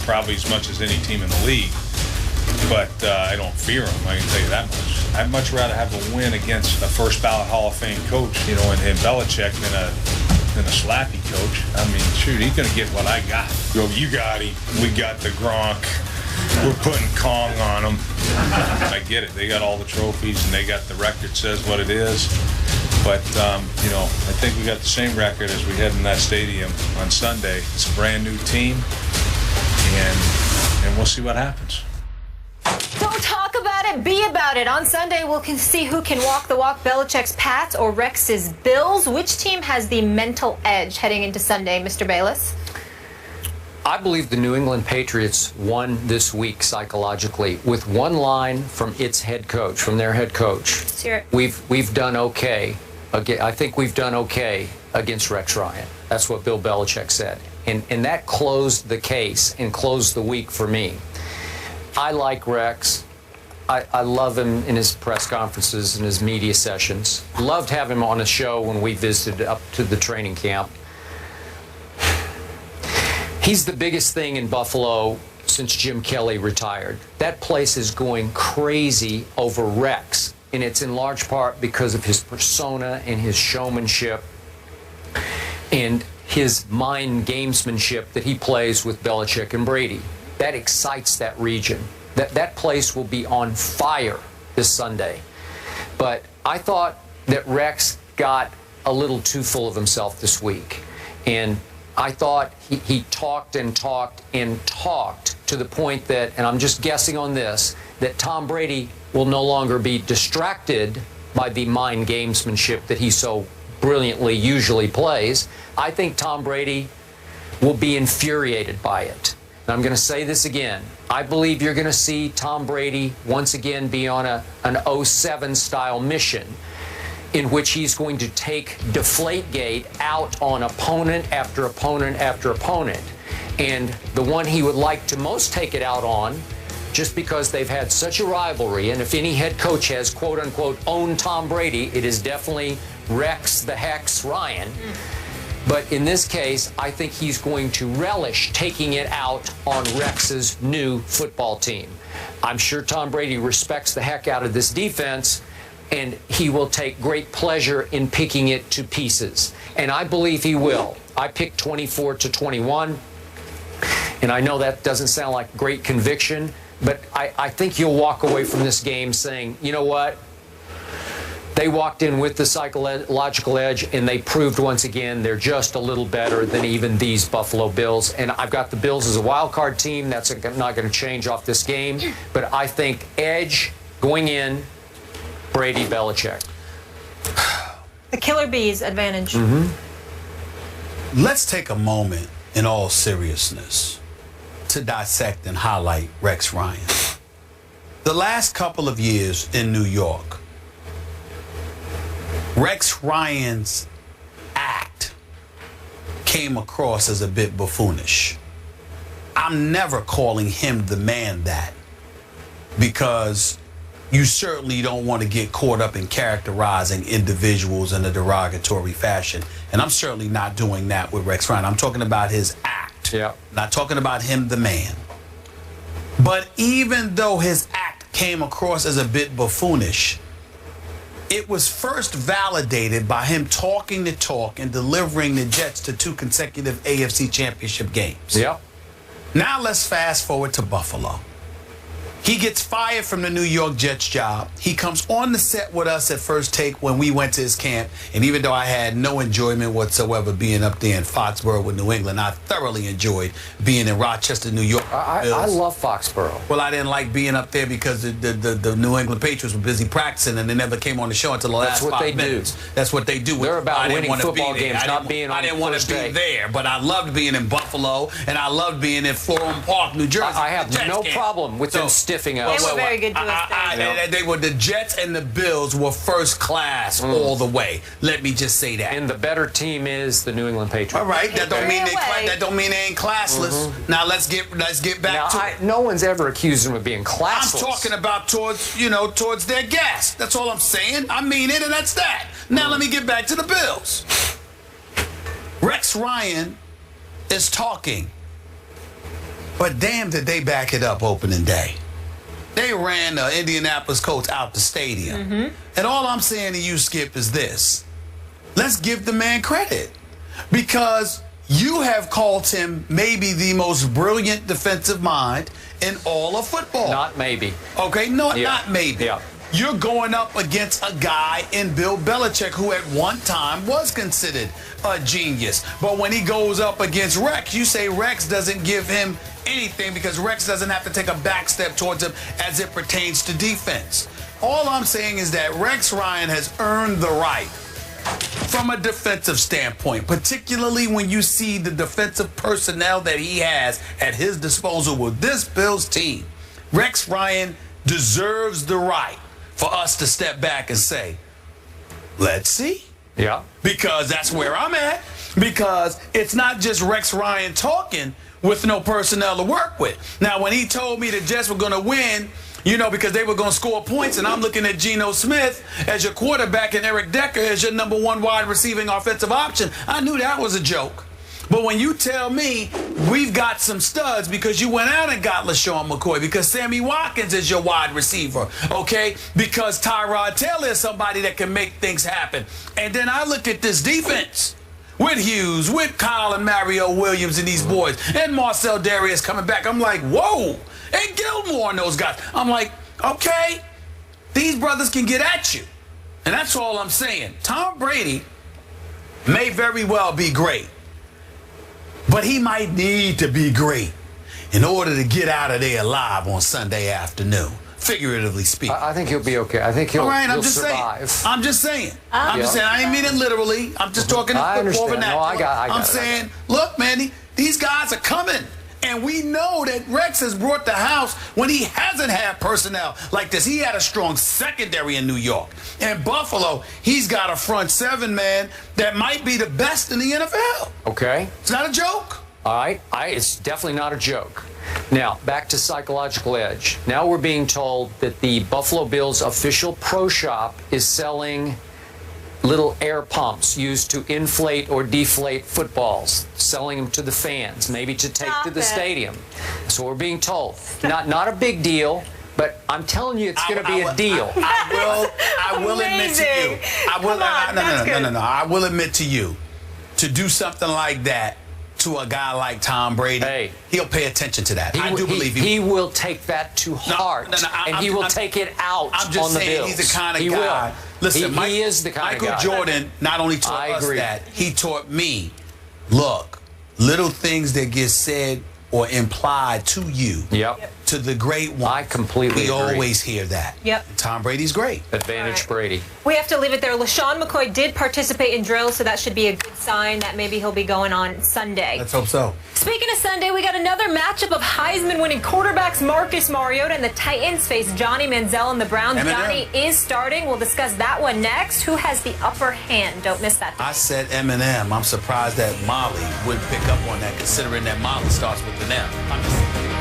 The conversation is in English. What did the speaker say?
probably as much as any team in the league. But I don't fear them, I can tell you that much. I'd much rather have a win against a first ballot Hall of Fame coach, in Belichick than a slappy coach. I mean, shoot, he's going to get what I got. You got him. We got the Gronk. We're putting Kong on them. I get it. They got all the trophies, and they got the record says what it is. But, I think we got the same record as we had in that stadium on Sunday. It's a brand new team, and we'll see what happens. Don't talk about it, be about it. On Sunday, we'll see who can walk the walk, Belichick's Pats or Rex's Bills. Which team has the mental edge heading into Sunday, Mr. Bayless? I believe the New England Patriots won this week psychologically with one line from their head coach. Let's hear it. We've done okay. I think we've done okay against Rex Ryan. That's what Bill Belichick said. And that closed the case and closed the week for me. I like Rex. I love him in his press conferences and his media sessions. Loved having him on a show when we visited up to the training camp. He's the biggest thing in Buffalo since Jim Kelly retired. That place is going crazy over Rex, and it's in large part because of his persona and his showmanship and his mind gamesmanship that he plays with Belichick and Brady. That excites that region. That place will be on fire this Sunday. But I thought that Rex got a little too full of himself this week. And I thought he talked and talked and talked to the point that, and I'm just guessing on this, that Tom Brady will no longer be distracted by the mind gamesmanship that he so brilliantly usually plays. I think Tom Brady will be infuriated by it. And I'm going to say this again. I believe you're going to see Tom Brady once again be on an 07 style mission in which he's going to take Deflategate out on opponent after opponent after opponent. And the one he would like to most take it out on, just because they've had such a rivalry, and if any head coach has, quote-unquote, owned Tom Brady, it is definitely Rex the Hex Ryan. But in this case, I think he's going to relish taking it out on Rex's new football team. I'm sure Tom Brady respects the heck out of this defense, and he will take great pleasure in picking it to pieces. And I believe he will. I picked 24-21, and I know that doesn't sound like great conviction, but I think you'll walk away from this game saying, you know what? They walked in with the psychological edge, and they proved once again they're just a little better than even these Buffalo Bills. And I've got the Bills as a wild card team. That's not going to change off this game. But I think edge going in, Brady, Belichick. The Killer Bees advantage. Let's take a moment in all seriousness to dissect and highlight Rex Ryan. The last couple of years in New York, Rex Ryan's act came across as a bit buffoonish. I'm never calling him the man that, because you certainly don't want to get caught up in characterizing individuals in a derogatory fashion. And I'm certainly not doing that with Rex Ryan. I'm talking about his act. Yeah. Not talking about him, the man. But even though his act came across as a bit buffoonish, it was first validated by him talking the talk and delivering the Jets to 2 consecutive AFC Championship games. Yeah. Now let's fast forward to Buffalo. He gets fired from the New York Jets job. He comes on the set with us at First Take when we went to his camp. And even though I had no enjoyment whatsoever being up there in Foxborough with New England, I thoroughly enjoyed being in Rochester, New York. I love Foxborough. Well, I didn't like being up there because the New England Patriots were busy practicing and they never came on the show until the last 5 minutes. That's what they do. They're about winning football games, not being on I didn't want to be there, but I loved being in Buffalo and I loved being in Florham Park, New Jersey. I have no problem with them stiffing us. They were very good to us. They were the Jets and the Bills were first class all the way. Let me just say that. And the better team is the New England Patriots. All right, that don't mean they ain't classless. Now let's get back to it. No one's ever accused them of being classless. I'm talking about towards their gas. That's all I'm saying. I mean it, and that's that. Now let me get back to the Bills. Rex Ryan is talking But damn, did they back it up opening day. They ran the Indianapolis Colts out the stadium. And all I'm saying to you, Skip, is this. Let's give the man credit. Because you have called him maybe the most brilliant defensive mind in all of football. Not maybe. Okay, no, not maybe. Yeah. You're going up against a guy in Bill Belichick who at one time was considered a genius. But when he goes up against Rex, you say Rex doesn't give him anything because Rex doesn't have to take a back step towards him as it pertains to defense. All I'm saying is that Rex Ryan has earned the right from a defensive standpoint, particularly when you see the defensive personnel that he has at his disposal with this Bills team. Rex Ryan deserves the right for us to step back and say, let's see. Yeah. Because that's where I'm at. Because it's not just Rex Ryan talking with no personnel to work with. Now, when he told me the Jets were going to win, you know, because they were going to score points, and I'm looking at Geno Smith as your quarterback and Eric Decker as your number one wide receiving offensive option, I knew that was a joke. But when you tell me we've got some studs because you went out and got LaShawn McCoy, because Sammy Watkins is your wide receiver, okay, because Tyrod Taylor is somebody that can make things happen. And then I look at this defense with Hughes, with Kyle and Mario Williams and these boys, and Marcel Darius coming back. I'm like, whoa, and Gilmore and those guys. I'm like, okay, these brothers can get at you. And that's all I'm saying. Tom Brady may very well be great, but he might need to be great in order to get out of there alive on Sunday afternoon, figuratively speaking. I think he'll be okay. I think he'll, all right, he'll survive. I'm just saying. I'm just saying. I ain't mean it literally. I'm just talking I football understand. vernacular. No, I got I'm it. saying, look, man, these guys are coming. And we know that Rex has brought the house when he hasn't had personnel like this. He had a strong secondary in New York. In Buffalo, he's got a front seven, man, that might be the best in the NFL. Okay. It's not a joke. All right. It's definitely not a joke. Now, back to psychological edge. Now we're being told that the Buffalo Bills official pro shop is selling little air pumps used to inflate or deflate footballs, selling them to the fans, maybe to take to the stadium. So we're being told. Not a big deal, but I'm telling you, it's going to be a deal. I will admit to you. I will admit to you, to do something like that to a guy like Tom Brady, he'll pay attention to that. I do believe he will take that to heart, and he will take it out I'm just on the saying, Bills. he's the kind of he guy. Will. Listen, he is the kind of guy. Michael Jordan not only taught us that, he taught me, look, little things that get said or implied to you, to the great one. I completely agree. We always hear that. Yep. Tom Brady's great. Advantage Brady. We have to leave it there. LaShawn McCoy did participate in drills, so that should be a good sign that maybe he'll be going on Sunday. Let's hope so. Speaking of Sunday, we got another matchup of Heisman-winning quarterbacks Marcus Mariota and the Titans face Johnny Manziel and the Browns. Johnny is starting. We'll discuss that one next. Who has the upper hand? Don't miss that. I said Eminem. I'm surprised that Molly wouldn't pick up on that, considering that Molly starts with an M. I'm just